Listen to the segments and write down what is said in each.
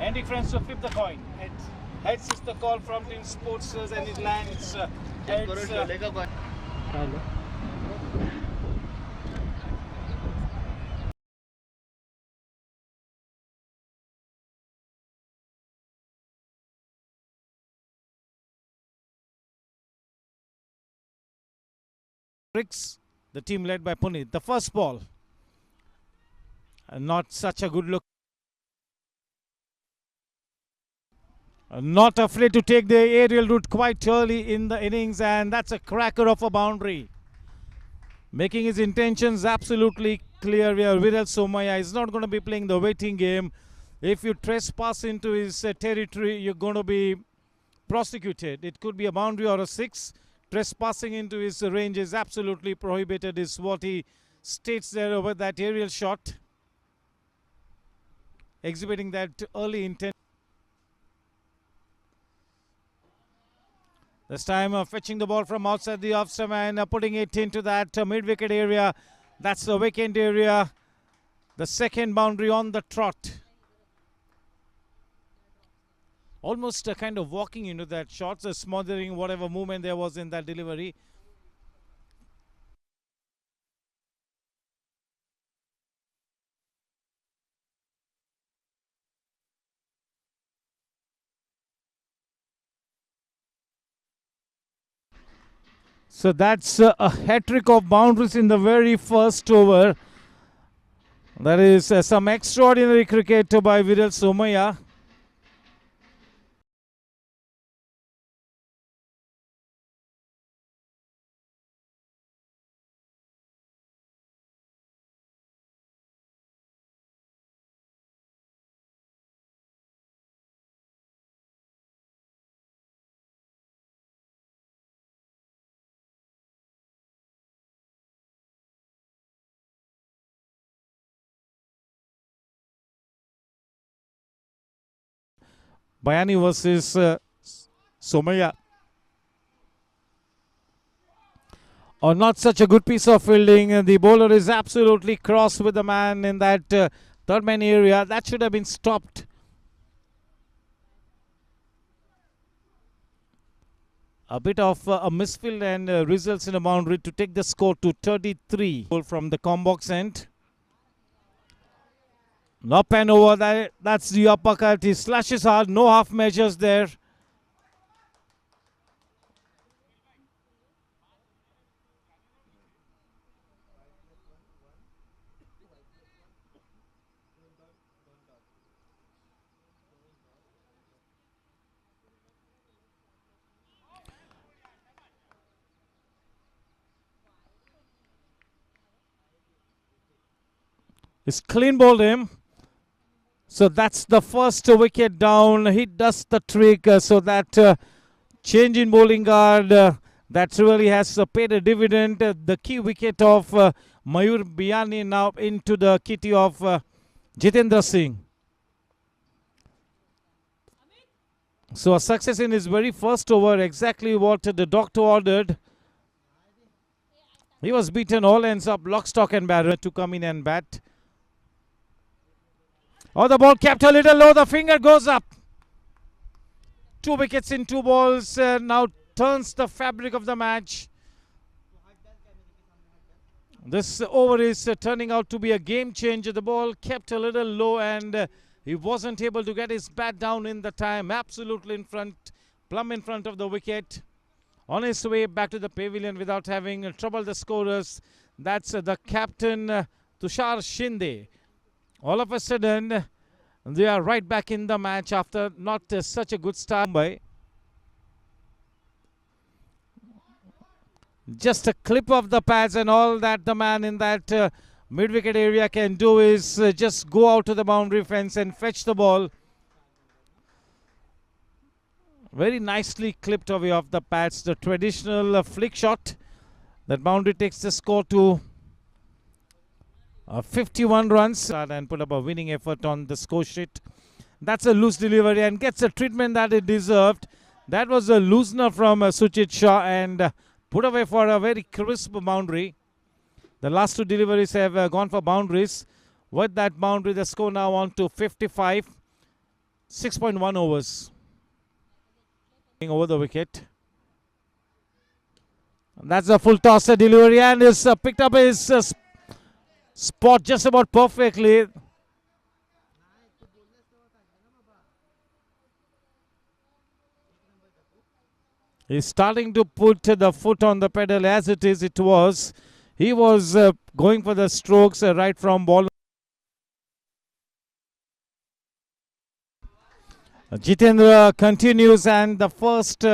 Andy friends to flip the coin. Heads is the call from Team Sportsters and it lands heads. The team led by Puneet. The first ball. Not such a good look. Not afraid to take the aerial route quite early in the innings, and that's a cracker of a boundary. Making his intentions absolutely clear here. Viral Somaya is not going to be playing the waiting game. If you trespass into his territory, you're going to be prosecuted. It could be a boundary or a six. Trespassing into his range is absolutely prohibited, is what he states there over that aerial shot. Exhibiting that early intent. This time fetching the ball from outside the off stump and putting it into that mid-wicket area. That's the vacant area. The second boundary on the trot. Almost kind of walking into that shot, so smothering whatever movement there was in that delivery. So that's a hat-trick of boundaries in the very first over. That is some extraordinary cricket by Viral Somaya. Bayani versus Somaya. Oh, not such a good piece of fielding. The bowler is absolutely cross with the man in that third man area. That should have been stopped. A bit of a misfield and results in a boundary to take the score to 33. From the combox end. Up and over, that's the uppercut. He slashes hard, no half measures there. He's clean bowled him. So that's the first wicket down. He does the trick. So that change in bowling guard that really has paid a dividend. The key wicket of Mayur Biyani now into the kitty of Jitendra Singh. So a success in his very first over. Exactly what the doctor ordered. He was beaten all ends up, lock, stock and barrel to come in and bat. Oh, the ball kept a little low. The finger goes up. 2 wickets in 2 balls. Now turns the fabric of the match. This over is turning out to be a game changer. The ball kept a little low and he wasn't able to get his bat down in the time. Absolutely in front, plumb in front of the wicket. On his way back to the pavilion without having troubled the scorers. That's the captain, Tushar Shinde. All of a sudden, they are right back in the match after not such a good start. Just a clip of the pads and all that the man in that mid-wicket area can do is just go out to the boundary fence and fetch the ball. Very nicely clipped away off the pads. The traditional flick shot. That boundary takes the score to 51 runs and put up a winning effort on the score sheet. That's a loose delivery and gets a treatment that it deserved. That was a loosener from Suchit Shah and put away for a very crisp boundary. The last 2 deliveries have gone for boundaries. With that boundary, the score now on to 55. 6.1 overs. Over the wicket. And that's a full tosser delivery and is picked up his spot just about perfectly. He's starting to put the foot on the pedal as it is. It was. He was going for the strokes right from ball. Jitendra continues and the first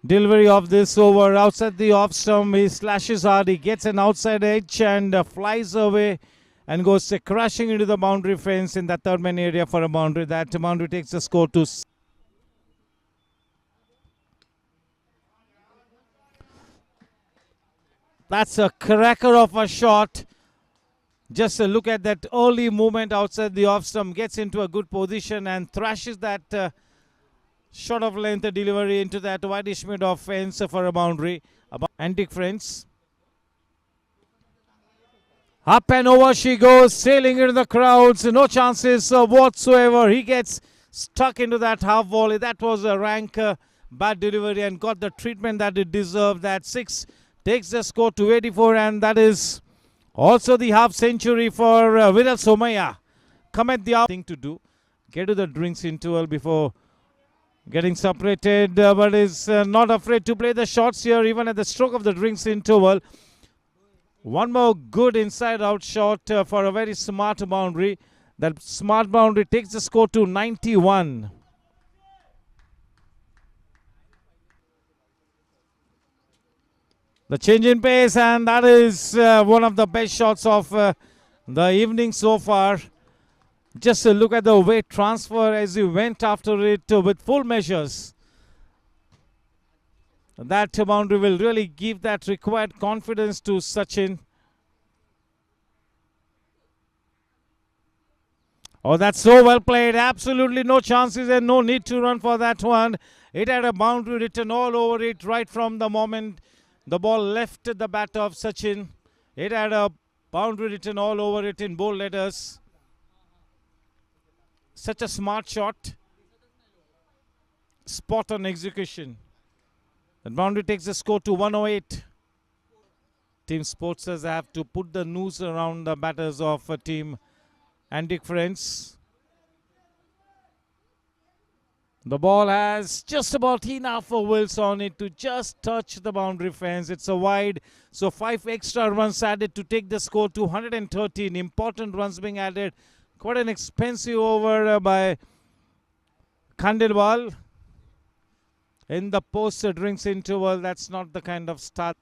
delivery of this over outside the off stump. He slashes hard. He gets an outside edge and flies away and goes crashing into the boundary fence in the third man area for a boundary. That boundary takes the score to. That's a cracker of a shot. Just look at that early movement outside the off stump. Gets into a good position and thrashes that short of length delivery into that wideish mid of fence for a boundary. Antique friends. Up and over she goes, sailing into the crowds. No chances whatsoever. He gets stuck into that half volley. That was a rank bad delivery and got the treatment that it deserved. That 6 takes the score to 84 and that is also the half century for Viral Somaya. Come at the thing to do. Get to the drinks interval before getting separated, but is not afraid to play the shots here even at the stroke of the drinks interval. One more good inside out shot for a very smart boundary. That smart boundary takes the score to 91. The change in pace and that is one of the best shots of the evening so far. Just look at the weight transfer as he went after it with full measures. That boundary will really give that required confidence to Sachin. Oh, that's so well played. Absolutely no chances and no need to run for that one. It had a boundary written all over it right from the moment the ball left the bat of Sachin. It had a boundary written all over it in bold letters. Such a smart shot. Spot on execution. That boundary takes the score to 108. Team Sportsters have to put the noose around the batters of Team Antique Friends. The ball has just about enough wheels on it to just touch the boundary fence. It's a wide, so 5 extra runs added to take the score to 113. Important runs being added. Quite an expensive over by Khandelwal. In the post-drinks interval, that's not the kind of start.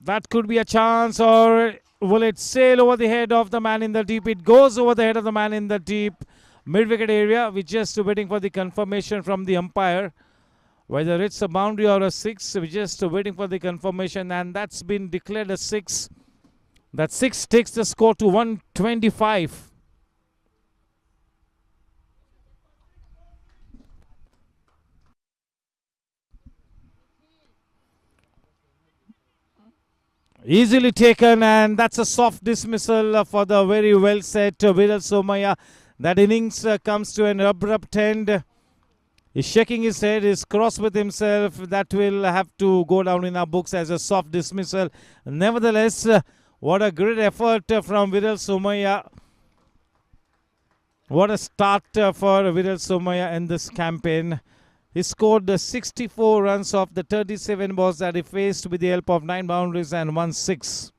That could be a chance, or will it sail over the head of the man in the deep? It goes over the head of the man in the deep mid-wicket area. We're just waiting for the confirmation from the umpire. Whether it's a boundary or a 6, we're just waiting for the confirmation, and that's been declared a 6. That 6 takes the score to 125. Easily taken, and that's a soft dismissal for the very well set Viral Somaya. That innings comes to an abrupt end. He's shaking his head, he's cross with himself. That will have to go down in our books as a soft dismissal. Nevertheless, what a great effort from Viral Somaya. What a start for Viral Somaya in this campaign. He scored 64 runs off the 37 balls that he faced with the help of 9 boundaries and 1 6.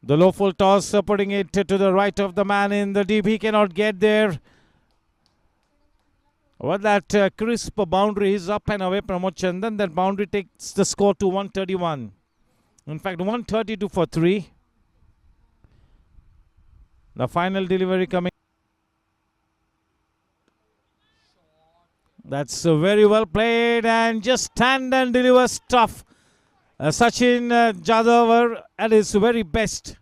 The low full toss putting it to the right of the man in the deep. He cannot get there. Well, that crisp boundary is up and away, Pramod Chandan. That boundary takes the score to 131. In fact, 132 for 3. The final delivery coming. That's very well played and just stand and deliver stuff. Sachin Jadhav at his very best.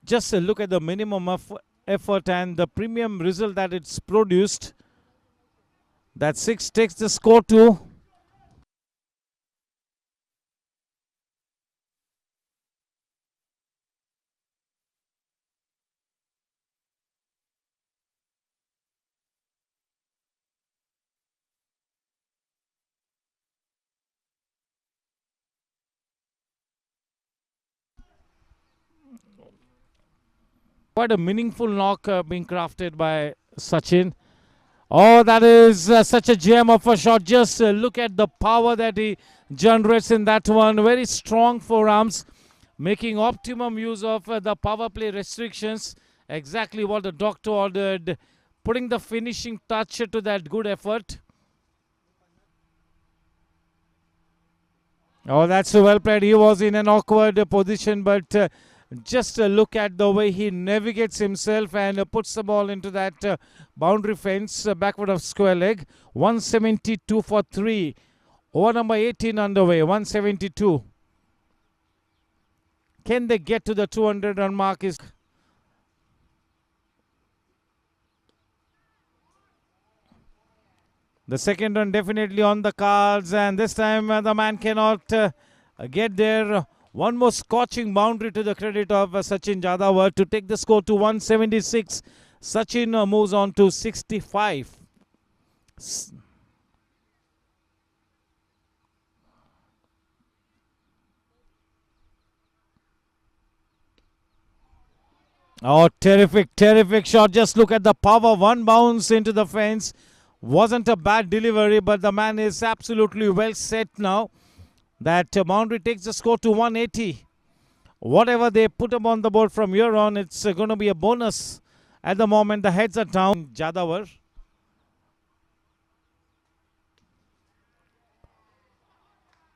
Just look at the minimum of effort and the premium result that it's produced. That 6 takes the score to quite a meaningful knock being crafted by Sachin. Oh, that is such a gem of a shot. Just look at the power that he generates in that one. Very strong forearms, making optimum use of the power play restrictions. Exactly what the doctor ordered, putting the finishing touch to that good effort. Oh, that's well played. He was in an awkward position, but just look at the way he navigates himself and puts the ball into that boundary fence, backward of square leg. 172 for 3. Over number 18 underway, 172. Can they get to the 200 run mark? The second run definitely on the cards, and this time the man cannot get there. One more scorching boundary to the credit of Sachin Jadhav to take the score to 176. Sachin moves on to 65. Oh, terrific, terrific shot. Just look at the power. One bounce into the fence. Wasn't a bad delivery, but the man is absolutely well set now. That boundary takes the score to 180. Whatever they put him on the board from here on, it's going to be a bonus. At the moment, the heads are down. Jadhavar.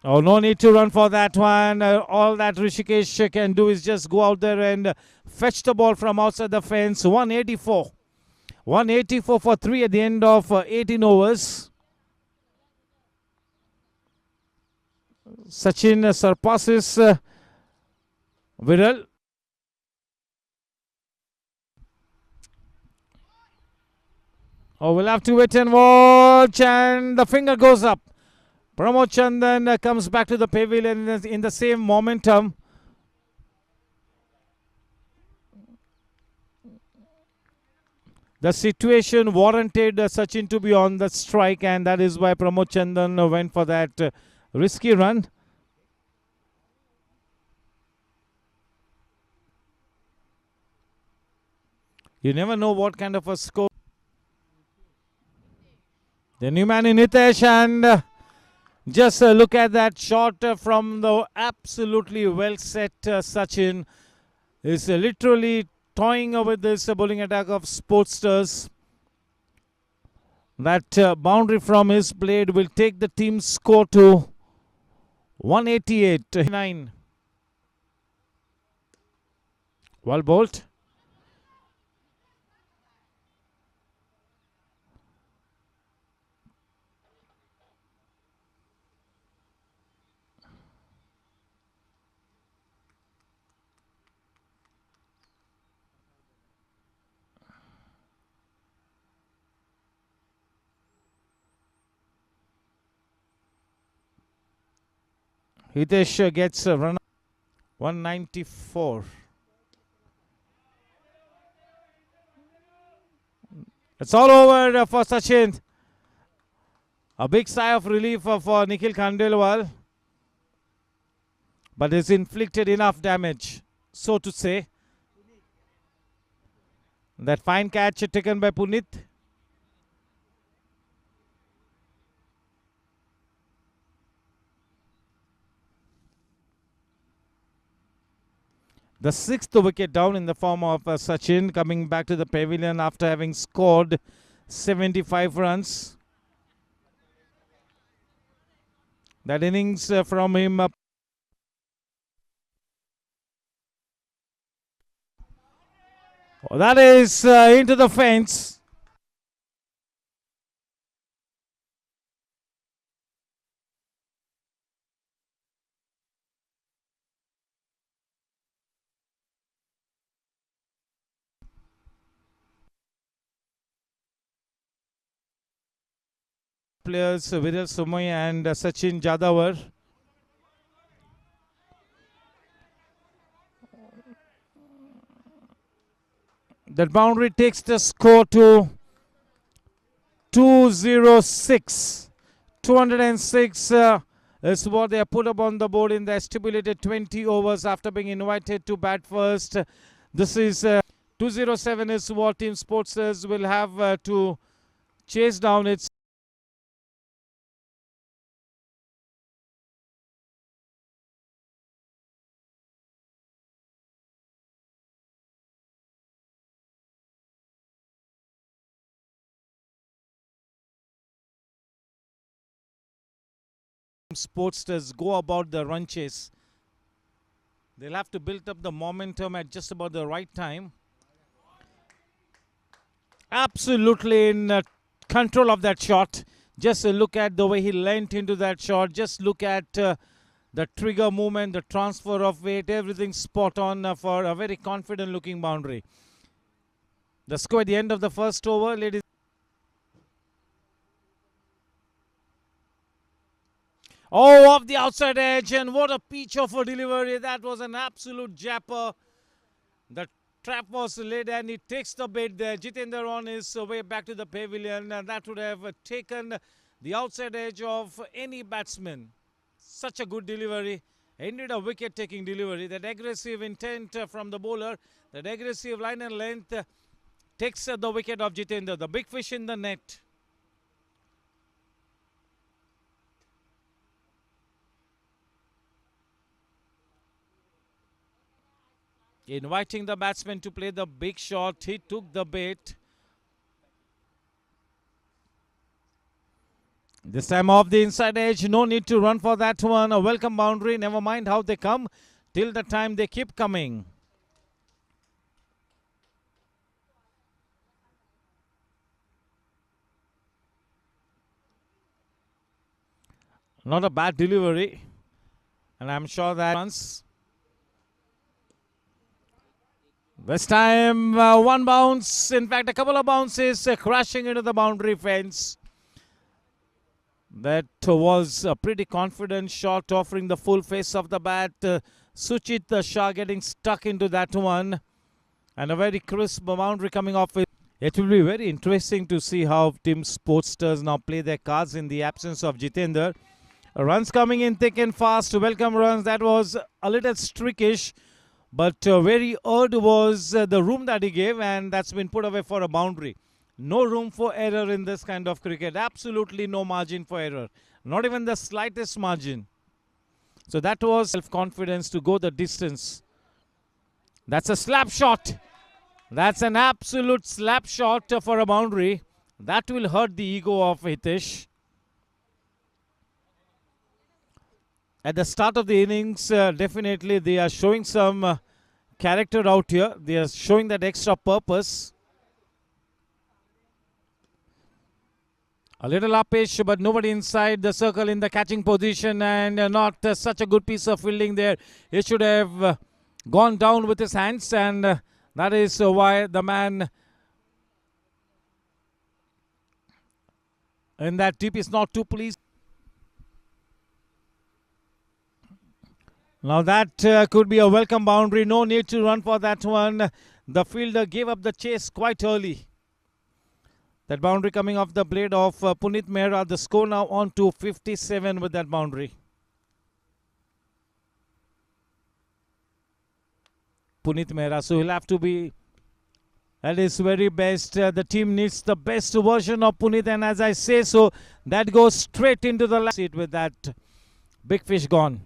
Oh, no need to run for that one. All that Rishikesh can do is just go out there and fetch the ball from outside the fence. 184. 184 for 3 at the end of 18 overs. Sachin surpasses Viral. Oh, we'll have to wait and watch. And the finger goes up. Pramod Chandan comes back to the pavilion in the same momentum. The situation warranted Sachin to be on the strike, and that is why Pramod Chandan went for that risky run. You never know what kind of a score. The new man in Hitesh, and just look at that shot from the absolutely well set Sachin. Is literally toying with this bowling attack of Sportsters. That boundary from his blade will take the team's score to 188. 9. Well bowled. Hitesh gets a run. 194. It's all over for Sachin. A big sigh of relief for Nikhil Khandelwal. But it's inflicted enough damage, so to say. That fine catch taken by Punit. The 6th wicket down in the form of Sachin coming back to the pavilion after having scored 75 runs. That innings from him. That is into the fence. players Viral Somoy and Sachin Jadawar. That boundary takes the score to 206. 206 is what they have put up on the board in the stipulated 20 overs after being invited to bat first. This is 207 is what Team Sportsters will have to chase down its Sportsters go about the run chase. They'll have to build up the momentum at just about the right time. Absolutely in control of that shot. Just look at the way he leant into that shot. Just look at the trigger movement, the transfer of weight, everything spot on for a very confident looking boundary. The score at the end of the first over, ladies. Oh, off the outside edge, and what a peach of a delivery. That was an absolute japper. The trap was laid and he takes the bait there. Jitendra on his way back to the pavilion, and that would have taken the outside edge of any batsman. Such a good delivery. Ended a wicket-taking delivery. That aggressive intent from the bowler, that aggressive line and length takes the wicket of Jitendra. The big fish in the net. Inviting the batsman to play the big shot. He took the bait. This time off the inside edge. No need to run for that one. A welcome boundary. Never mind how they come. Till the time they keep coming. Not a bad delivery. And I'm sure that once. This time one bounce, in fact a couple of bounces crashing into the boundary fence. That was a pretty confident shot offering the full face of the bat. Suchit Shah getting stuck into that one. And a very crisp boundary coming off it. It will be very interesting to see how Team Sportsters now play their cards in the absence of Jitendra. Runs coming in thick and fast. Welcome runs. That was a little streakish. But very odd was the room that he gave, and that's been put away for a boundary. No room for error in this kind of cricket. Absolutely no margin for error. Not even the slightest margin. So that was self-confidence to go the distance. That's a slap shot. That's an absolute slap shot for a boundary. That will hurt the ego of Hitesh. At the start of the innings, definitely they are showing some character out here. They are showing that extra purpose. A little uppish, but nobody inside the circle in the catching position, and not such a good piece of fielding there. He should have gone down with his hands, and that is why the man in that deep is not too pleased. Now that could be a welcome boundary. No need to run for that one. The fielder gave up the chase quite early. That boundary coming off the blade of Punit Mehra. The score now on to 57 with that boundary. Punit Mehra. So he'll have to be at his very best. The team needs the best version of Punit. And as I say so, that goes straight into the last seat with that big fish gone.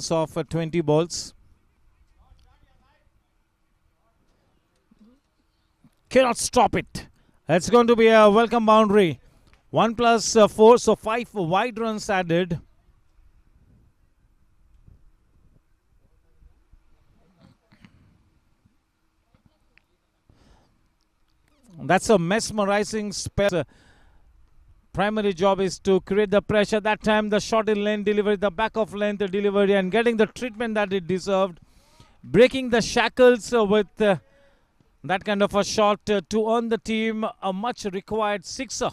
Of 20 balls. Cannot stop it. It's going to be a welcome boundary. 1 plus 4, so 5 wide runs added. That's a mesmerizing spell. Primary job is to create the pressure. That time the shot in lane delivery, the back of length delivery, and getting the treatment that it deserved. Breaking the shackles with that kind of a shot to earn the team a much required sixer.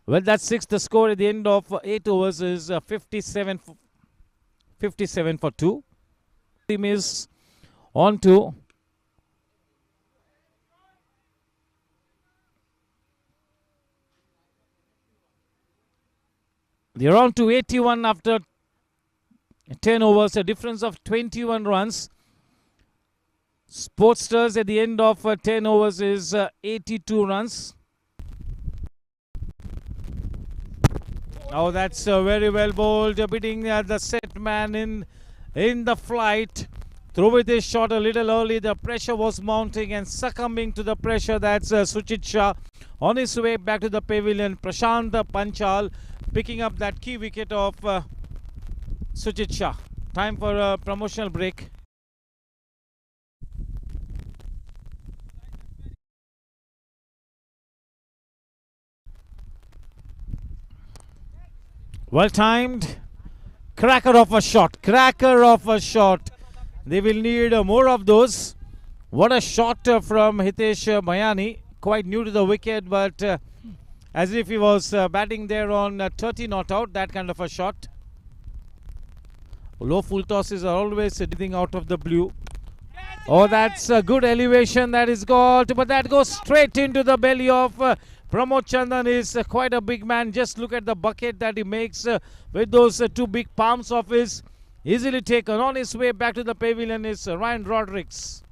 Well, that's six. The score at the end of 8 overs is 57 for 2. Team is on to they're on to 81 after 10 overs, a difference of 21 runs. Sportsters at the end of 10 overs is 82 runs. Oh, that's very well bowled, beating the set man in the flight. Through with his shot a little early, the pressure was mounting, and succumbing to the pressure, that's Suchit Shah. On his way back to the pavilion, Prashant Panchal picking up that key wicket of Suchit Shah. Time for a promotional break. Well timed. Cracker of a shot. Cracker of a shot. They will need more of those. What a shot from Hitesh Mayani. Quite new to the wicket, but as if he was batting there on 30 not out. That kind of a shot. Low full tosses are always anything out of the blue. Oh, that's a good elevation that is got, but that goes straight into the belly of Pramod Chandan. Is quite a big man. Just look at the bucket that he makes with those two big palms of his. Easily taken. On his way back to the pavilion is Ryan Rodrigues.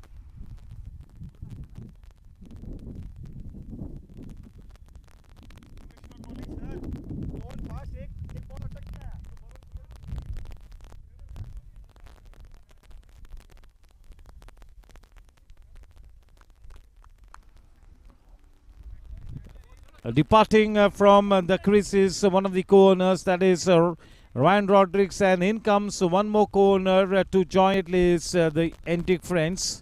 Departing from the crease is one of the co-owners, that is Ryan Rodrigues, and in comes one more co-owner to join it is the Antique Friends.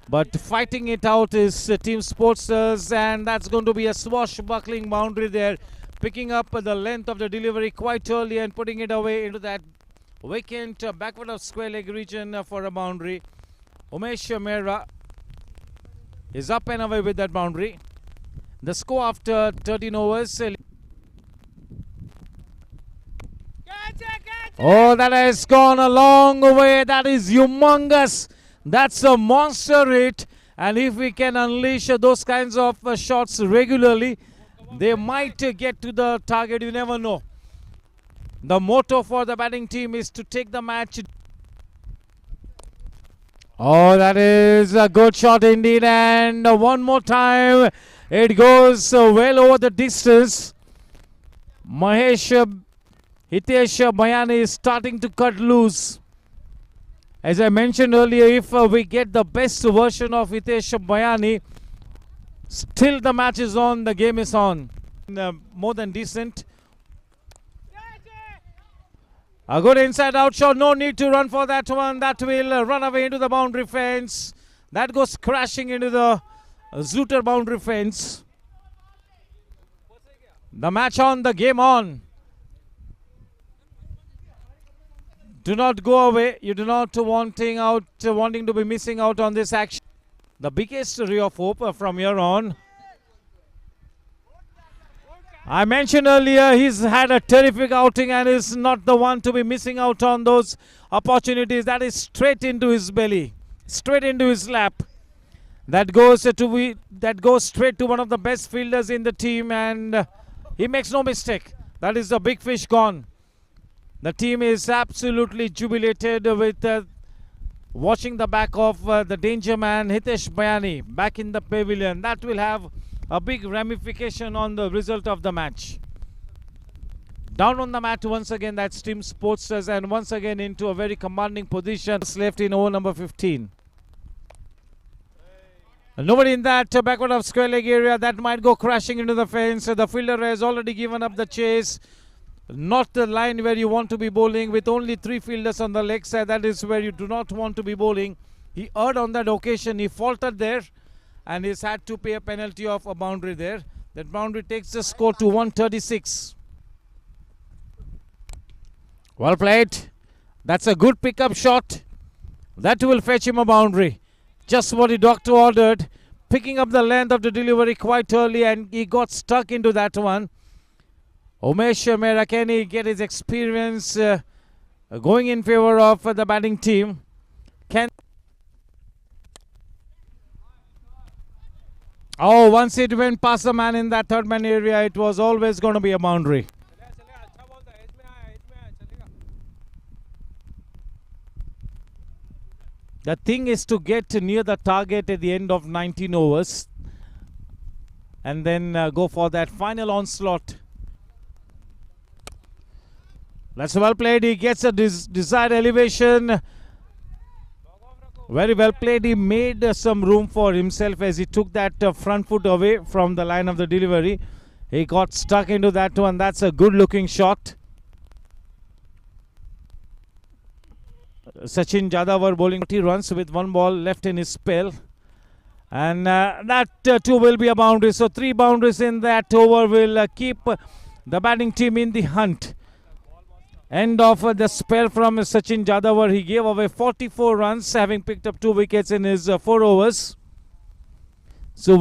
But fighting it out is Team Sportsters, and that's going to be a swashbuckling boundary there, picking up the length of the delivery quite early and putting it away into that vacant backward of square leg region for a boundary. Umesh Mehra is up and away with that boundary. The score after 13 overs. Oh, that has gone a long way. That is humongous. That's a monster hit. And if we can unleash those kinds of shots regularly, they might get to the target. You never know. The motto for the batting team is to take the match. Oh, that is a good shot indeed. And one more time. It goes well over the distance. Hitesh Mayani is starting to cut loose. As I mentioned earlier, if we get the best version of Hitesh Mayani, still the match is on, the game is on. More than decent. A good inside out shot. No need to run for that one. That will run away into the boundary fence. That goes crashing into the Zooter boundary fence. The match on, the game on. Do not go away. You do not wanting to be missing out on this action. The biggest ray of hope from here on. I mentioned earlier he's had a terrific outing and is not the one to be missing out on those opportunities. That is straight into his belly, straight into his lap. That goes straight to one of the best fielders in the team, and he makes no mistake. That is the big fish gone. The team is absolutely jubilated with watching the back of the danger man Hitesh Mayani back in the pavilion. That will have a big ramification on the result of the match. Down on the mat once again, that's Team Sportsters, and once again into a very commanding position. Left in over number 15. Nobody in that backward of square leg area. That might go crashing into the fence. The fielder has already given up the chase. Not the line where you want to be bowling with only 3 fielders on the leg side. That is where you do not want to be bowling. He erred on that occasion. He faltered there. and he's had to pay a penalty of a boundary there. That boundary takes the score to 136. Well played. That's a good pickup shot. That will fetch him a boundary. Just what the doctor ordered. Picking up the length of the delivery quite early, and he got stuck into that one. Umesh Mehra, can he get his experience going in favor of the batting team? Oh, once it went past the man in that third man area, it was always going to be a boundary. The thing is to get near the target at the end of 19 overs and then go for that final onslaught. That's well played. He gets a desired elevation. Very well played. He made some room for himself as he took that front foot away from the line of the delivery. He got stuck into that one. That's a good looking shot. Sachin Jadhav bowling 40 runs with 1 ball left in his spell. And that too will be a boundary. So 3 boundaries in that over will keep the batting team in the hunt. End of the spell from Sachin Jadhav. He gave away 44 runs, having picked up 2 wickets in his 4 overs. So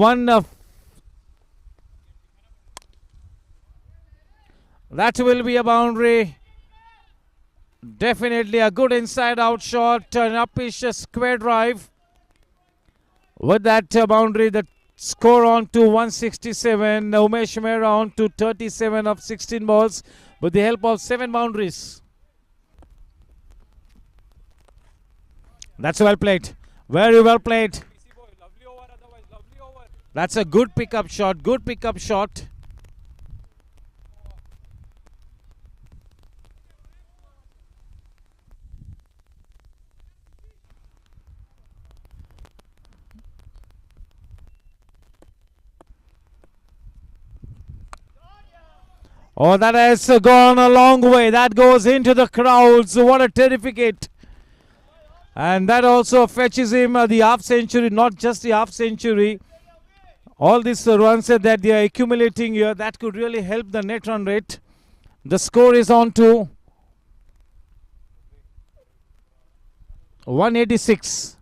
that will be a boundary. Definitely a good inside-out shot, an uppish square drive. With that boundary, the score on to 167. Umesh Mehra on to 37 of 16 balls with the help of 7 boundaries. That's well played. Very well played. That's a good pickup shot. Good pickup shot. Oh, that has gone a long way. That goes into the crowds. What a terrific hit. And that also fetches him the half century, not just the half century. All these runs that they are accumulating here, that could really help the net run rate. The score is on to 186.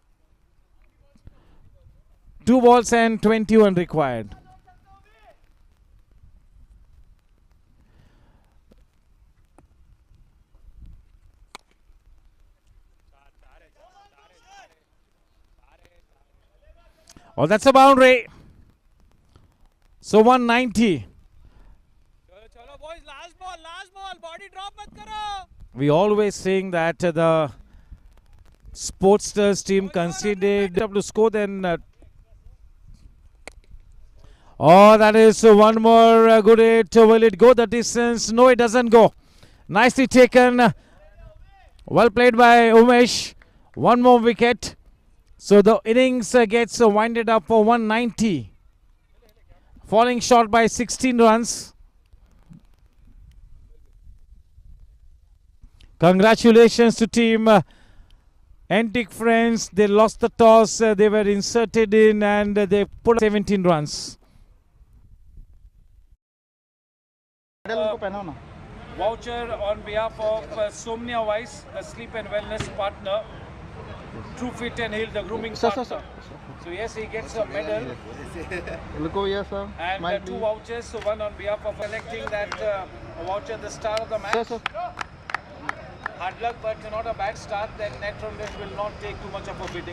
2 balls and 21 required. Oh, that's a boundary. So 190. We always saying that the Sportsters team conceded to score then. Oh, that is one more good hit. Will it go the distance? No, it doesn't go. Nicely taken. Well played by Umesh. 1 more wicket. So the innings gets winded up for 190. Falling short by 16 runs. Congratulations to team Antique Friends. They lost the toss. They were inserted in and they put 17 runs. Voucher on behalf of Smdl, the sleep and wellness partner. True Fit and Heal, the grooming partner. So yes, he gets a medal. And 2 vouchers. So 1 on behalf of electing that voucher, the star of the match. Hard luck, but not a bad start. That net run rate will not take too much of a beating.